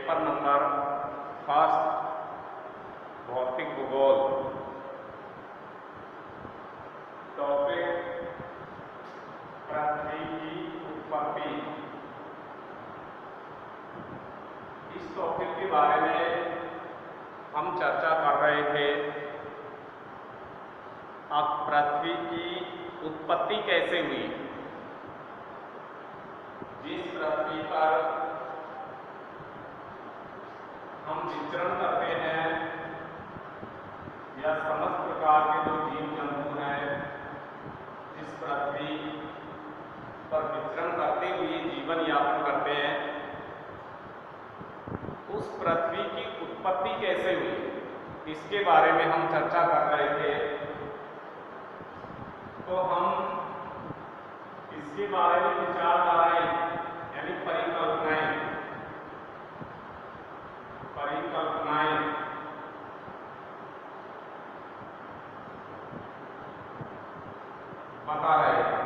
Paper number first भौतिक भूगोल। Topic पृथ्वी की उत्पत्ति। इस टॉपिक के बारे में हम चर्चा कर रहे थे। अब पृथ्वी की उत्पत्ति कैसे हुई। जिस पृथ्वी पर हम विचरण करते हैं या समस्त प्रकार के जो जीव जंतु हैं, जिस पृथ्वी पर विचरण करते हुए जीवन यापन करते हैं, उस पृथ्वी की उत्पत्ति कैसे हुई, इसके बारे में हम चर्चा कर रहे थे। तो हम इसके बारे में विचारधाराएं यानी परिकल्पनाएं बता रहे हैं।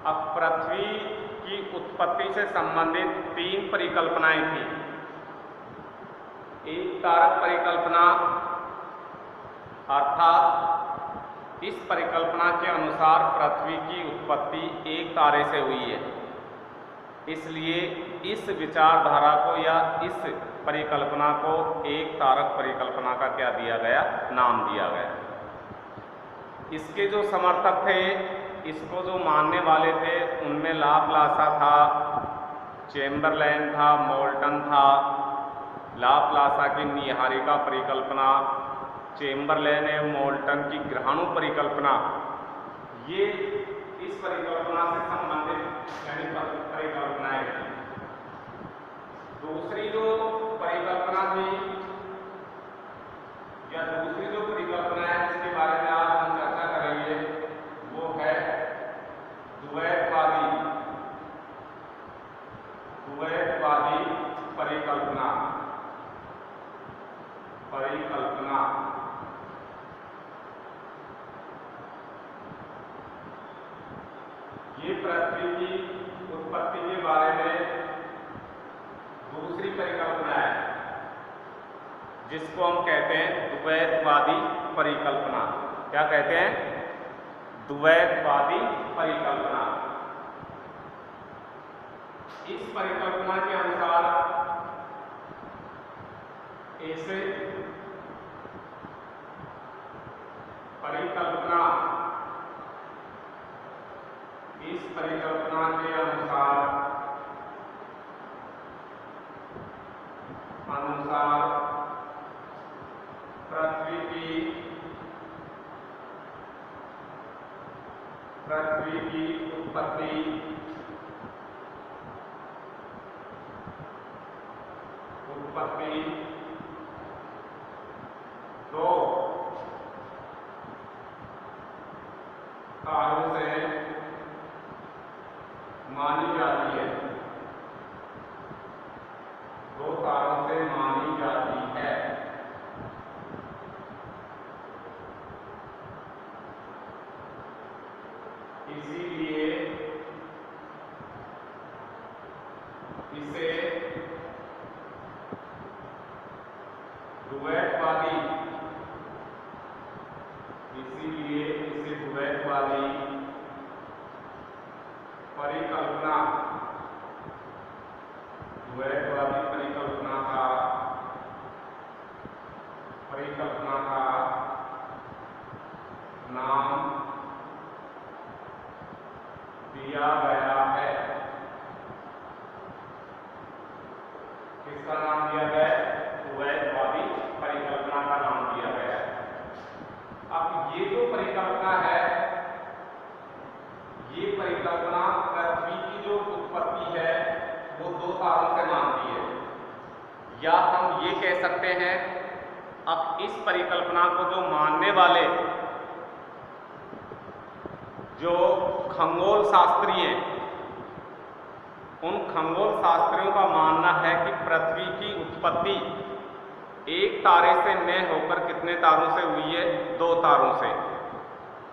अब पृथ्वी की उत्पत्ति से संबंधित 3 परिकल्पनाएं थी। एक तारक परिकल्पना, अर्थात इस परिकल्पना के अनुसार पृथ्वी की उत्पत्ति एक तारे से हुई है, इसलिए इस विचारधारा को या इस परिकल्पना को एक तारक परिकल्पना का क्या दिया गया, नाम दिया गया। इसके जो समर्थक थे, इसको जो मानने वाले थे, उनमें लाप्लासा था, चेम्बरलेन था, मोल्टन था। लाप्लासा की नीहारिका परिकल्पना, चेम्बरलेन एवं मोल्टन की ग्रहाणु परिकल्पना, ये इस परिकल्पना से संबंधित यानी परिकल्पनाएं थी। दूसरी जो परिकल्पना थी या दूसरी जो परिकल्पना है जिसके बारे में आज हम चर्चा करेंगे, वो है द्वैतवादी परिकल्पना। ये पृथ्वी की उत्पत्ति के बारे में दूसरी परिकल्पना है, जिसको हम कहते हैं द्वैतवादी परिकल्पना। क्या कहते हैं? द्वैतवादी परिकल्पना। इस परिकल्पना के अनुसार ऐसे इस परिकल्पना के अनुसार पृथ्वी की उत्पत्ति दो तारों से मानी जाती है। दो तारों से मानी जाती है। इसीलिए इसे द्वैतवादी परिकल्पना का नाम दिया गया है। किसका नाम दिया गया है? द्वैतवादी परिकल्पना का नाम दिया गया है। अब ये जो परिकल्पना है, ये परिकल्पना पृथ्वी की जो उत्पत्ति है वो 2 तारों से मानती है। या हम ये कह सकते हैं, अब इस परिकल्पना को जो मानने वाले जो खगोल शास्त्री हैं, उन खगोल शास्त्रियों का मानना है कि पृथ्वी की उत्पत्ति एक तारे से न होकर कितने तारों से हुई है? 2 तारों से।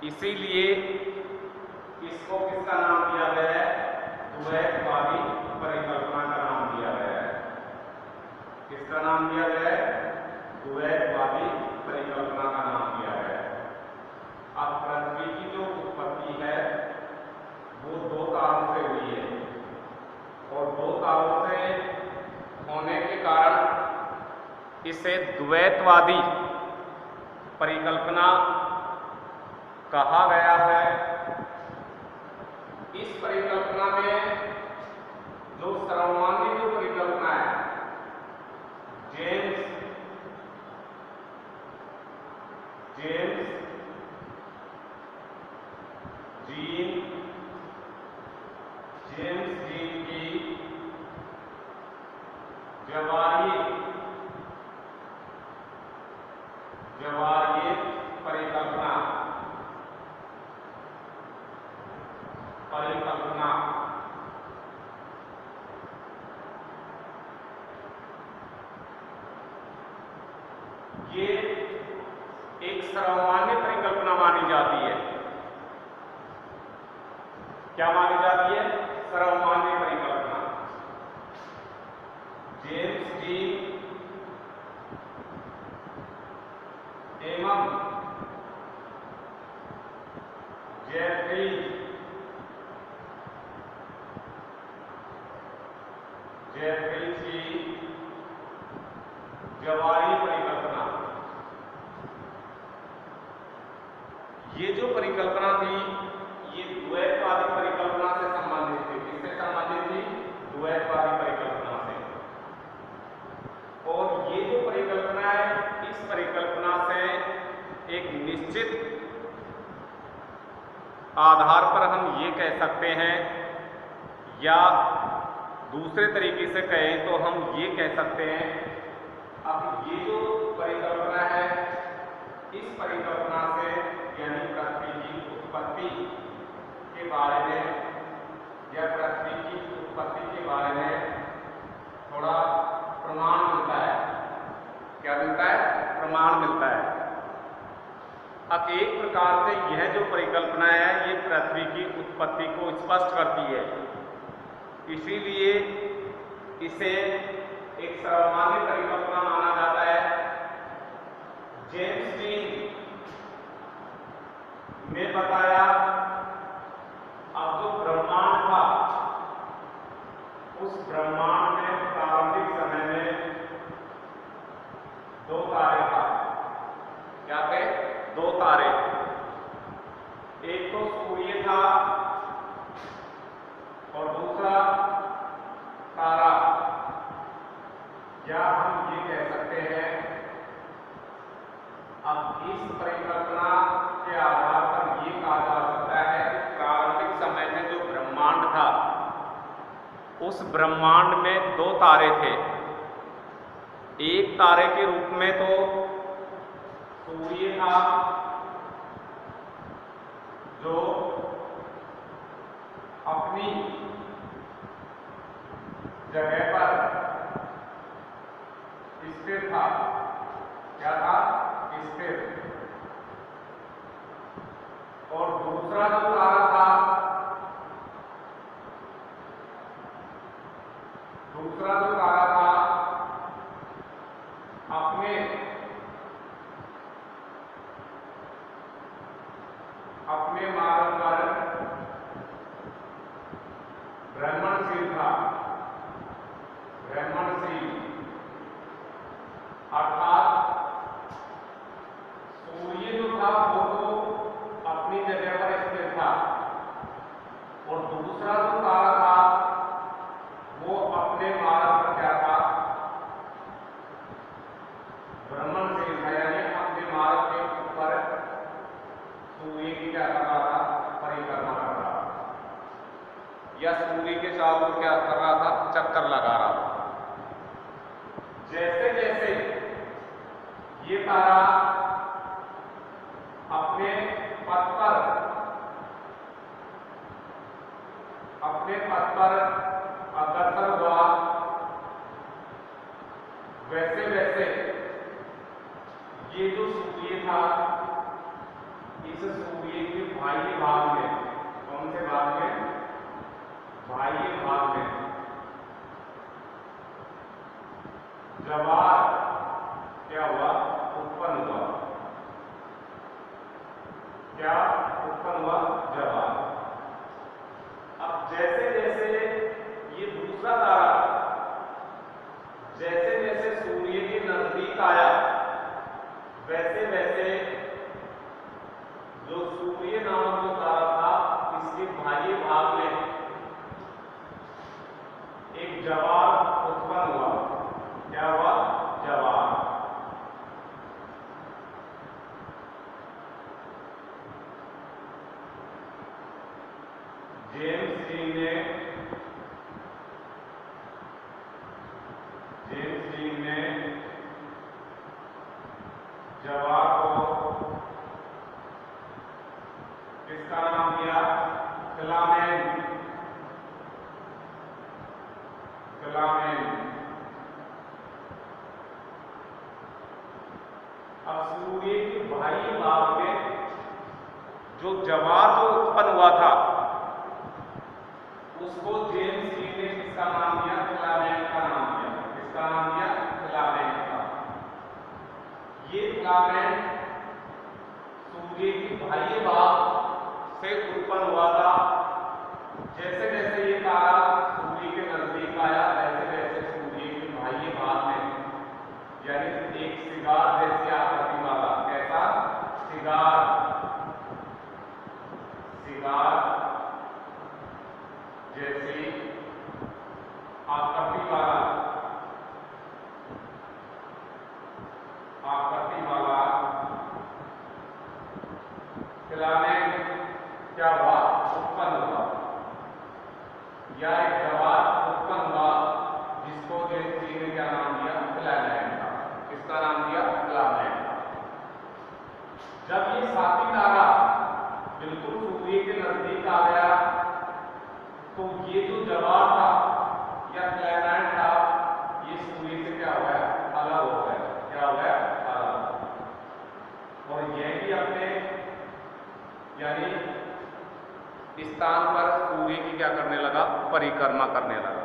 इसीलिए इसको किसका नाम दिया गया है? द्वैतवादी परिकल्पना का नाम दिया गया है। इसे द्वैतवादी परिकल्पना कहा गया है। इस परिकल्पना में जो सर्वमान्य जो परिकल्पना है, जेम्स जीन की व्यवहारिक परिकल्पना ये एक सर्वमान्य परिकल्पना मानी जाती है। क्या मानी जाती है? सर्वमान्य परिकल्पना। जेम्स जीन एवं जेफरी की व्यवहारिक परिकल्पना, ये जो परिकल्पना थी ये द्वैतवादी परिकल्पना से संबंधित थी। किससे संबंधित थी? द्वैतवादी परिकल्पना से। और ये जो परिकल्पना है, इस परिकल्पना से एक निश्चित आधार पर हम ये कह सकते हैं, या दूसरे तरीके से कहें तो हम ये कह सकते हैं, अब ये जो परिकल्पना है, इस परिकल्पना से यानी पृथ्वी की उत्पत्ति के बारे में या पृथ्वी की उत्पत्ति के बारे में थोड़ा प्रमाण मिलता है। क्या मिलता है? प्रमाण मिलता है। अब एक प्रकार से यह जो परिकल्पना है ये पृथ्वी की उत्पत्ति को स्पष्ट करती है, इसीलिए इसे एक सर्वमान्य परिकल्पना माना जाता है। जेम्स जीन ने बताया अब जो ब्रह्मांड था, उस ब्रह्मांड में प्रारंभिक समय में दो तारे था। क्या थे? दो तारे। एक तो सूर्य था और दूसरा तारा, या हम ये कह सकते हैं, अब इस परिकल्पना के आधार पर ये कहा जा सकता है कि प्रारंभिक समय में जो ब्रह्मांड था, उस ब्रह्मांड में दो तारे थे। एक तारे के रूप में तो सूर्य था, जो अपनी जगह पर स्थिर था। क्या था? स्थिर। और दूसरा जो तारा था, अपने मार्ग पर भ्रमणशील था। अर्थात सूर्य जो था वो तो अपनी जगह पर स्थिर था, और दूसरा जो तारा था वो अपने मार्ग पर क्या था? भ्रमणशील था, यानी अपने मार्ग के ऊपर सूर्य की क्या कर रहा था? परिक्रमा कर रहा था, या सूर्य के चारों ओर क्या कर रहा था? चक्कर लगा रहा था। जैसे जैसे ये तारा अपने पथ पर अग्रसर हुआ, वैसे वैसे ये जो सूर्य था, इस सूर्य के बाह्य भाग में, कौन से भाग में? बाह्य भाग में ज्वार क्या हुआ? उत्पन्न हुआ। क्या उत्पन्न हुआ? ज्वार। अब जैसे जैसे ये दूसरा तारा जैसे जैसे सूर्य के नजदीक आया वैसे वैसे जो सूर्य नामक जो तारा था इसके बाह्य भाग में एक ज्वार उत्पन्न हुआ। क्या हुआ? ज्वार। जेम्स लींग ने ज्वार को किसका नाम दिया? फिलामेंट। अब सूर्य के बाह्य भाग में जो ज्वार जो उत्पन्न हुआ था उसको जेम्स लींग ने किसका नाम दिया? फिलामेंट का नाम दिया। किसका नाम दिया? फिलामेंट का। ये फिलामेंट सूर्य के बाह्य भाग से उत्पन्न हुआ था। जैसे जैसे ये तारा सूर्य के नजदीक आया वैसे वैसे सूर्य के बाह्य भाग में यानी एक सिगार जैसी आकृति वाला, कैसा? सिगार जैसी आकृति वाला फिलामेंट क्या हुआ? उत्पन्न हुआ, या एक ज्वार उत्पन्न हुआ जिसको जेम्स लींग ने क्या नाम दिया? फिलामेंट का। किसका नाम दिया? फिलामेंट का। जब ये साथी तारा बिल्कुल सूर्य के नजदीक आ गया तो ये जो ज्वार था या फिलामेंट था ये सूर्य से क्या हो गया? अलग हो गया। क्या हो गया? अलग। और ये भी अपने यानी स्थान पर सूर्य की क्या करने लगा? परिक्रमा करने लगा।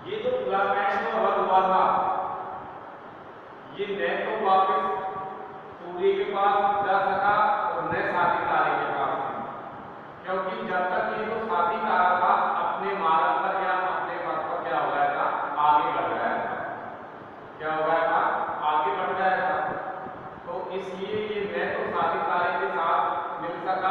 ये जो फिलामेंट जो अलग हुआ था ये न तो वापस सूर्य के पास जा सका और न साथी तारे के पास, क्योंकि जब तक ये जो साथी तारा था अपने मार्ग पर या अपने पथ पर क्या हो गया था? आगे बढ़ गया था। क्या हो गया?